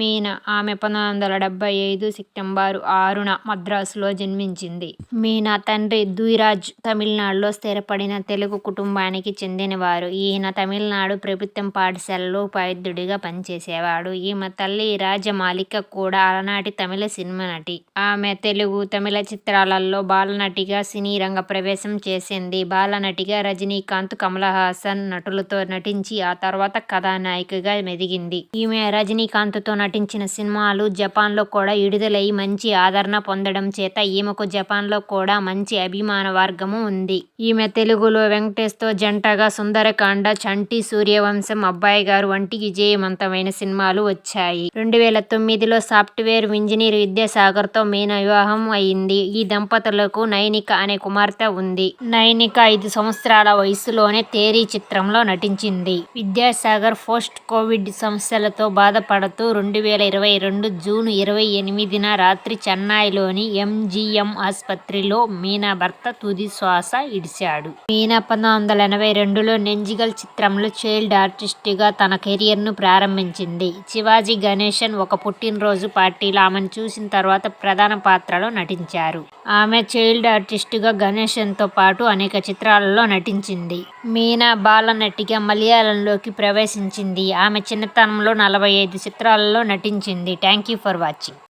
మీనా. ఆమె 1975 సెప్టెంబరు 6న మద్రాసులో జన్మించింది. మీనా తండ్రి ద్విరాజ్ తమిళనాడులో స్థిరపడిన తెలుగు కుటుంబానికి చెందినవారు. ఈయన తమిళనాడు ప్రభుత్వ పాఠశాలలో ఉపాధ్యాయుడిగా పనిచేసేవాడు. ఈమె తల్లి రాజమాలిక కూడా అలనాటి తమిళ సినిమా నటి. ఆమె తెలుగు, తమిళ చిత్రాలలో బాలనటిగా సినీరంగ ప్రవేశం చేసింది. బాలనటిగా రజనీకాంత్, కమలహాసన్ నటులతో నటించి ఆ తర్వాత కథానాయికగా ఎదిగింది. ఈమె రజనీకాంత్తో నటించిన సినిమాలు జపాన్లో కూడా విడుదలై మంచి ఆదరణ పొందడం చేత ఈమెకు జపాన్లో కూడా మంచి అభిమానవర్గము ఉంది. ఈమె తెలుగులో వెంకటేష్తో జంటగా సుందరకాండ, చంటి, సూర్యవంశం, అబ్బాయిగారు వంటి విజయవంతమైన సినిమాలు వచ్చాయి. 2009లో సాఫ్ట్వేర్ ఇంజనీర్ విద్యాసాగర్తో మీనా వివాహం అయింది. ఈ దంపతులకు నైనిక అనే కుమార్తె ఉంది. నైనిక 5 సంవత్సరాల వయసులోనే తేరీ చిత్రంలో నటించింది. విద్యాసాగర్ పోస్ట్ కోవిడ్ సమస్యలతో బాధపడుతూ 2022 జూన్ 28న రాత్రి చెన్నైలోని ఎంజీఎం ఆస్పత్రిలో మీనా భర్త తుది శ్వాస విడిచాడు. మీనా 1982లో నెంజిగల్ చిత్రంలో చైల్డ్ ఆర్టిస్ట్గా తన కెరీర్ను ప్రారంభించింది. శివాజీ గణేశన్ ఒక పుట్టినరోజు పార్టీలో ఆమెను చూసిన తర్వాత ప్రధాన పాత్రలో నటించారు. ఆమె చైల్డ్ ఆర్టిస్ట్గా గణేశన్తో పాటు అనేక చిత్రాలలో నటించింది. మీనా బాలనటిగా మలయాళంలోకి ప్రవేశించింది. ఆమె చిన్నతనంలో 45 చిత్రాలలో నటించింది. Thank you for watching.